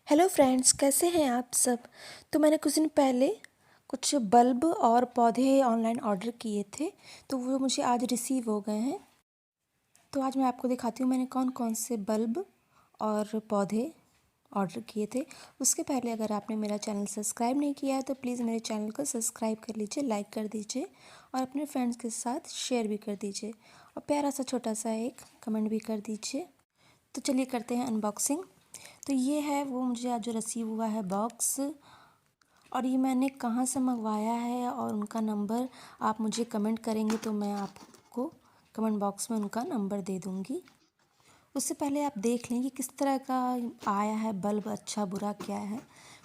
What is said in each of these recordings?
Hello friends, कैसे हैं आप सब। तो मैंने कुछ दिन पहले कुछ बल्ब और पौधे ऑनलाइन ऑर्डर किए थे, तो वो मुझे आज रिसीव हो गए हैं। तो आज मैं आपको दिखाती हूँ मैंने कौन कौन से बल्ब और पौधे ऑर्डर किए थे। उसके पहले अगर आपने मेरा चैनल सब्सक्राइब नहीं किया है तो प्लीज़ मेरे चैनल को सब्सक्राइब कर लीजिए, लाइक कर दीजिए और अपने फ्रेंड्स के साथ शेयर भी कर दीजिए और प्यारा सा छोटा सा एक कमेंट भी कर दीजिए। तो चलिए करते हैं अनबॉक्सिंग। तो ये है वो मुझे आज जो रिसीव हुआ है बॉक्स, और ये मैंने कहाँ से मंगवाया है और उनका नंबर आप मुझे कमेंट करेंगे तो मैं आपको कमेंट बॉक्स में उनका नंबर दे दूँगी। उससे पहले आप देख लें कि किस तरह का आया है बल्ब, अच्छा बुरा क्या है।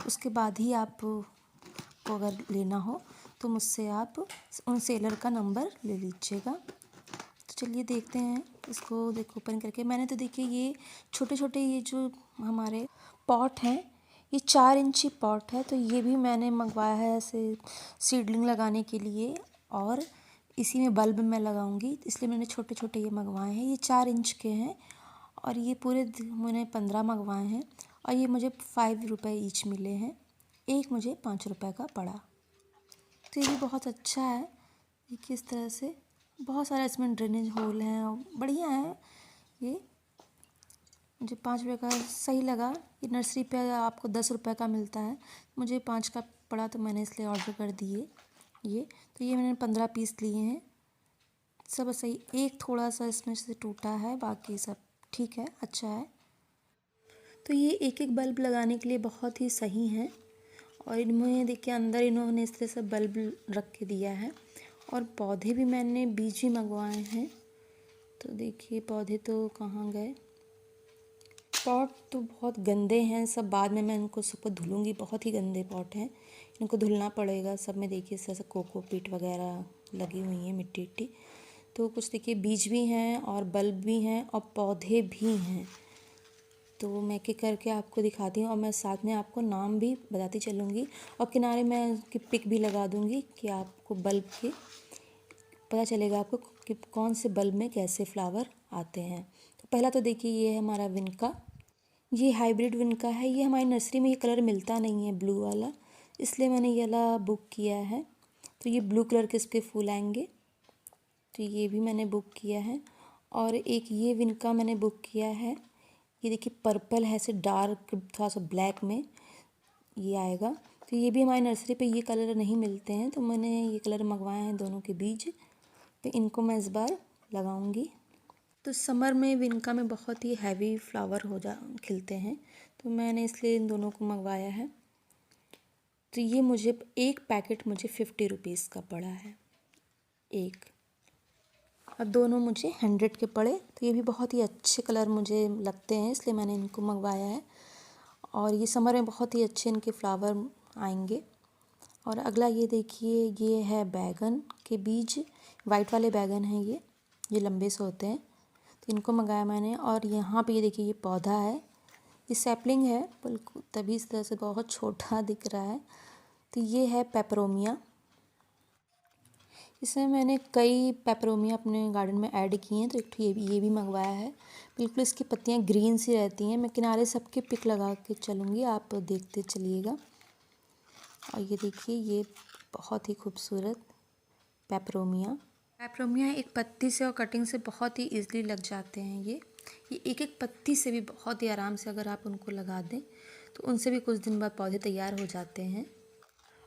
उसके बाद ही आप को अगर लेना हो तो मुझसे आप उन सेलर का नंबर ले लीजिएगा। तो चलिए देखते हैं इसको, देखो ओपन करके। मैंने तो देखिए ये छोटे छोटे ये जो हमारे पॉट हैं, ये 4 इंची पॉट है, तो ये भी मैंने मंगवाया है ऐसे सीडलिंग लगाने के लिए, और इसी में बल्ब मैं लगाऊंगी, इसलिए मैंने छोटे छोटे ये मंगवाए हैं। ये 4 इंच के हैं और ये पूरे मैंने 15 मंगवाए हैं और ये मुझे 5 रुपये ईच मिले हैं। एक मुझे 5 रुपये का पड़ा। तो ये भी बहुत अच्छा है। देखिए इस तरह से बहुत सारे इसमें ड्रेनेज होल हैं और बढ़िया है। ये मुझे 5 रुपये का सही लगा। ये नर्सरी पे आपको 10 रुपये का मिलता है, मुझे 5 का पड़ा तो मैंने इसलिए ऑर्डर कर दिए ये। तो ये मैंने 15 पीस लिए हैं, सब सही। एक थोड़ा सा इसमें से टूटा है, बाकी सब ठीक है, अच्छा है। तो ये एक एक बल्ब लगाने के लिए बहुत ही सही है। और इनमें देखिए अंदर इन्होंने इस तरह से बल्ब रख के दिया है। और पौधे भी मैंने बीज ही मंगवाए हैं। तो देखिए पौधे तो कहाँ गए। पॉट तो बहुत गंदे हैं सब, बाद में मैं इनको सबको धुलूँगी। बहुत ही गंदे पॉट हैं, इनको धुलना पड़ेगा सब में। देखिए इस तरह से कोकोपीट वगैरह लगी हुई है, मिट्टी इट्टी। तो कुछ देखिए बीज भी हैं और बल्ब भी हैं और पौधे भी हैं। तो मैं एक एक करके आपको दिखाती हूँ और मैं साथ में आपको नाम भी बताती चलूँगी और किनारे मैं उसकी पिक भी लगा दूँगी कि आपको बल्ब के पता चलेगा आपको कि कौन से बल्ब में कैसे फ्लावर आते हैं। तो पहला तो देखिए ये है हमारा विनका। ये हाइब्रिड विनका है। ये हमारी नर्सरी में ये कलर मिलता नहीं है ब्लू वाला, इसलिए मैंने ये वाला बुक किया है। तो ये ब्लू कलर के इसके फूल आएंगे, तो ये भी मैंने बुक किया है। और एक ये विनका मैंने बुक किया है। ये देखिए पर्पल है, ऐसे डार्क थोड़ा सा ब्लैक में ये आएगा। तो ये भी हमारी नर्सरी पे ये कलर नहीं मिलते हैं, तो मैंने ये कलर मंगवाए हैं दोनों के बीज। तो इनको मैं इस बार लगाऊंगी। तो समर में विनका में बहुत ही हैवी फ्लावर खिलते हैं, तो मैंने इसलिए इन दोनों को मंगवाया है। तो ये मुझे एक पैकेट मुझे 50 रुपीज़ का पड़ा है एक, और दोनों मुझे 100 के पड़े। तो ये भी बहुत ही अच्छे कलर मुझे लगते हैं, इसलिए मैंने इनको मंगवाया है। और ये समर में बहुत ही अच्छे इनके फ्लावर आएंगे। और अगला ये देखिए, ये है बैगन के बीज। वाइट वाले बैगन हैं ये लंबे से होते हैं, तो इनको मंगाया मैंने। और यहाँ पे ये देखिए ये पौधा है, ये सैपलिंग है बिल्कुल, तभी इस तरह से बहुत छोटा दिख रहा है। तो ये है पेपरोमिया। इसमें मैंने कई पेपरोमिया अपने गार्डन में ऐड किए हैं, तो एक ये भी मंगवाया है। बिल्कुल इसकी पत्तियाँ ग्रीन सी रहती हैं। मैं किनारे सबके पिक लगा के चलूँगी, आप देखते चलिएगा। और ये देखिए ये बहुत ही खूबसूरत पेपरोमिया। पेपरोमिया एक पत्ती से और कटिंग से बहुत ही ईजिली लग जाते हैं। ये एक एक पत्ती से भी बहुत ही आराम से अगर आप उनको लगा दें तो उनसे भी कुछ दिन बाद पौधे तैयार हो जाते हैं।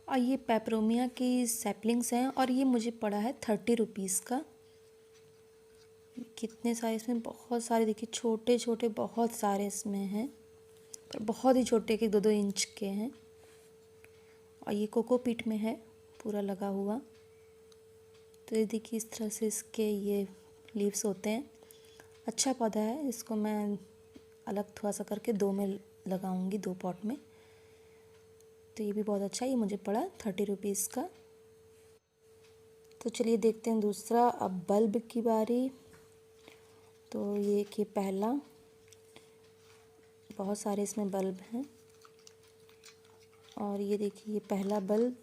और ये पेपरोमिया की सैपलिंग्स हैं और ये मुझे पड़ा है 30 रुपीज़ का। कितने सारे इसमें, बहुत सारे देखिए, छोटे छोटे बहुत सारे इसमें हैं, पर बहुत ही छोटे के 2-2 इंच के हैं। और ये कोकोपीट में है पूरा लगा हुआ। तो ये देखिए इस तरह से इसके ये लीव्स होते हैं। अच्छा पौधा है, इसको मैं अलग थोड़ा सा करके 2 में लगाऊंगी, 2 पॉट में। तो ये भी बहुत अच्छा है, ये मुझे पड़ा 30 रुपीज़ का। तो चलिए देखते हैं दूसरा, अब बल्ब की बारी। तो ये कि पहला, बहुत सारे इसमें बल्ब हैं। और ये देखिए ये पहला बल्ब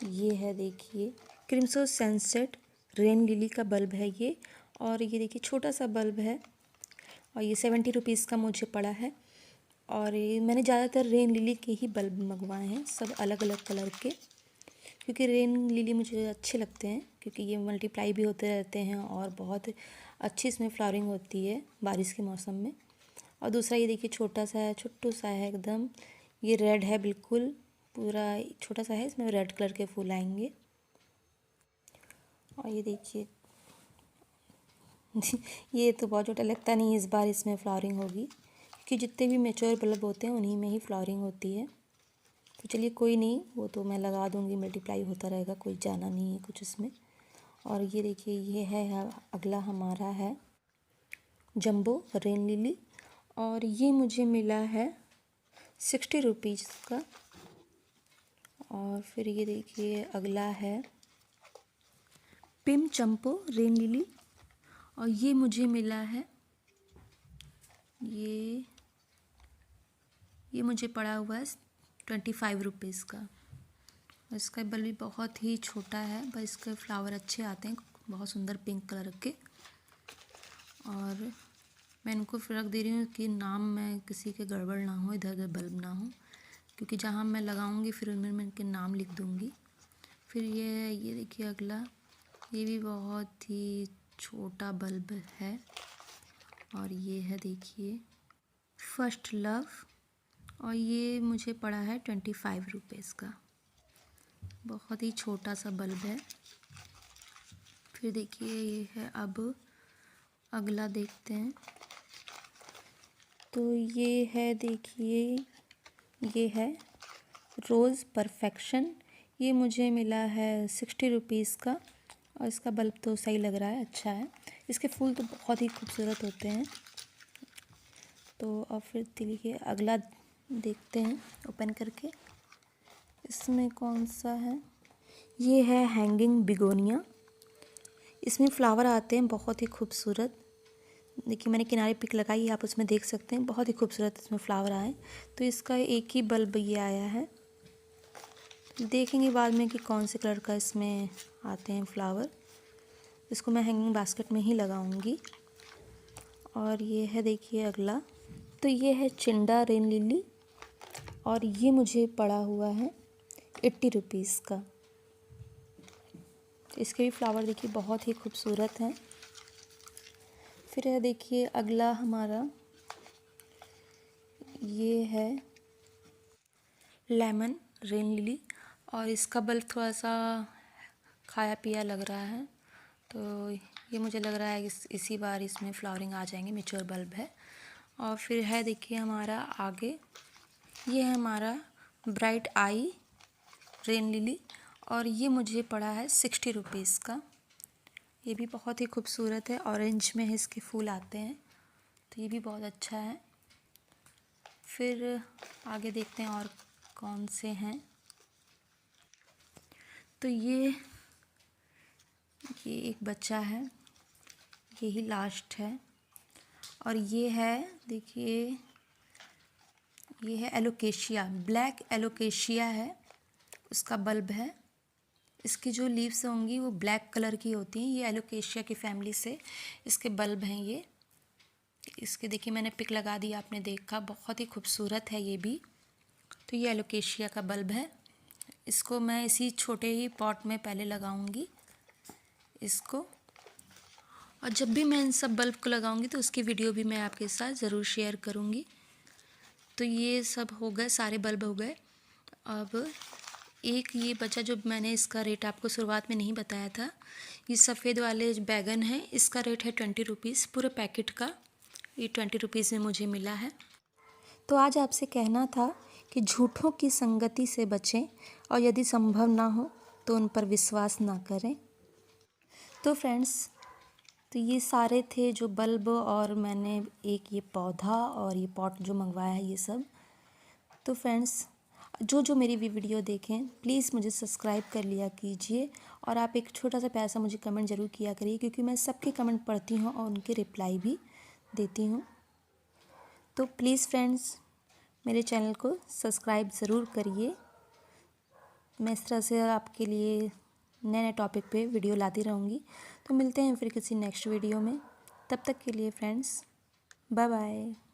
ये है, देखिए क्रिम्सो सनसेट रेन लिली का बल्ब है ये। और ये देखिए छोटा सा बल्ब है और ये 70 रुपीज़ का मुझे पड़ा है। और ये मैंने ज़्यादातर रेन लिली के ही बल्ब मंगवाए हैं, सब अलग अलग कलर के, क्योंकि रेन लिली मुझे अच्छे लगते हैं, क्योंकि ये मल्टीप्लाई भी होते रहते हैं और बहुत अच्छी इसमें फ्लावरिंग होती है बारिश के मौसम में। और दूसरा ये देखिए छोटा सा है, छोटू सा है एकदम, ये रेड है, बिल्कुल पूरा छोटा सा है, इसमें रेड कलर के फूल आएंगे। और ये देखिए ये तो बहुत छोटा लगता नहीं, इस बार इसमें फ्लावरिंग होगी, क्योंकि जितने भी मेच्योर बल्ब होते हैं उन्हीं में ही फ्लावरिंग होती है। तो चलिए कोई नहीं, वो तो मैं लगा दूँगी, मल्टीप्लाई होता रहेगा, कोई जाना नहीं है कुछ इसमें। और ये देखिए ये है अगला हमारा है जंबो रेन लिली, और ये मुझे मिला है 60 रुपीज़ का। और फिर ये देखिए अगला है पिम चंपो रेन लिली, और ये मुझे मिला है, ये मुझे पड़ा हुआ है 25 रुपीज़ का। इसका बल्ब भी बहुत ही छोटा है, पर इसके फ्लावर अच्छे आते हैं, बहुत सुंदर पिंक कलर के। और मैं इनको रख दे रही हूँ कि नाम में किसी के गड़बड़ ना हो, इधर उधर बल्ब ना हो, क्योंकि जहाँ मैं लगाऊंगी फिर उनमें मैं इनके नाम लिख दूँगी। फिर ये देखिए अगला, ये भी बहुत ही छोटा बल्ब है, और ये है देखिए फर्स्ट लव, और ये मुझे पड़ा है 25 रुपीज़ का, बहुत ही छोटा सा बल्ब है। फिर देखिए ये है, अब अगला देखते हैं। तो ये है देखिए, ये है रोज़ परफेक्शन, ये मुझे मिला है 60 रुपीज़ का, और इसका बल्ब तो सही लग रहा है, अच्छा है, इसके फूल तो बहुत ही खूबसूरत होते हैं। तो अब फिर देखिए अगला देखते हैं ओपन करके, इसमें कौन सा है, ये है हैंगिंग बिगोनिया, इसमें फ्लावर आते हैं बहुत ही खूबसूरत। देखिए मैंने किनारे पिक लगाई है, आप उसमें देख सकते हैं, बहुत ही खूबसूरत इसमें फ्लावर आए। तो इसका एक ही बल्ब ये आया है, देखेंगे बाद में कि कौन से कलर का इसमें आते हैं फ्लावर। इसको मैं हैंगिंग बास्केट में ही लगाऊंगी। और ये है देखिए अगला, तो ये है चिंडा रेन लिली, और ये मुझे पड़ा हुआ है 80 रुपीज़ का। इसके भी फ्लावर देखिए बहुत ही खूबसूरत हैं। फिर है देखिए अगला हमारा, ये है लेमन रेन लिली, और इसका बल्ब थोड़ा सा खाया पिया लग रहा है, तो ये मुझे लग रहा है इसी बार इसमें फ्लावरिंग आ जाएंगे, मेच्योर बल्ब है। और फिर है देखिए हमारा आगे, ये है हमारा ब्राइट आई रेन लिली, और ये मुझे पड़ा है 60 रुपीज़ का। ये भी बहुत ही खूबसूरत है, ऑरेंज में इसके फूल आते हैं, तो ये भी बहुत अच्छा है। फिर आगे देखते हैं और कौन से हैं। तो ये एक बच्चा है, यही लास्ट है। और ये है देखिए, ये है एलोकेशिया, ब्लैक एलोकेशिया है, उसका बल्ब है। इसकी जो लीव्स होंगी वो ब्लैक कलर की होती हैं, ये एलोकेशिया की फैमिली से इसके बल्ब हैं ये। इसके देखिए मैंने पिक लगा दी, आपने देखा, बहुत ही खूबसूरत है ये भी। तो ये एलोकेशिया का बल्ब है, इसको मैं इसी छोटे ही पॉट में पहले लगाऊंगी इसको, और जब भी मैं इन सब बल्ब को लगाऊंगी तो उसकी वीडियो भी मैं आपके साथ ज़रूर शेयर करूंगी। तो ये सब हो गए, सारे बल्ब हो गए। अब एक ये बचा जो मैंने इसका रेट आपको शुरुआत में नहीं बताया था, ये सफ़ेद वाले बैगन है, इसका रेट है 20 रुपीज़ पूरे पैकेट का, ये 20 रुपीज़ में मुझे मिला है। तो आज आपसे कहना था कि झूठों की संगति से बचें, और यदि संभव ना हो तो उन पर विश्वास ना करें। तो फ्रेंड्स, तो ये सारे थे जो बल्ब, और मैंने एक ये पौधा और ये पॉट जो मंगवाया है ये सब। तो फ्रेंड्स, जो मेरी भी वीडियो देखें प्लीज़ मुझे सब्सक्राइब कर लिया कीजिए, और आप एक छोटा सा प्यारा सा मुझे कमेंट ज़रूर किया करिए, क्योंकि मैं सबके कमेंट पढ़ती हूँ और उनके रिप्लाई भी देती हूँ। तो प्लीज़ फ्रेंड्स, मेरे चैनल को सब्सक्राइब ज़रूर करिए। मैं इस तरह से आपके लिए नए नए टॉपिक पे वीडियो लाती रहूँगी। तो मिलते हैं फिर किसी नेक्स्ट वीडियो में, तब तक के लिए फ्रेंड्स, बाय बाय।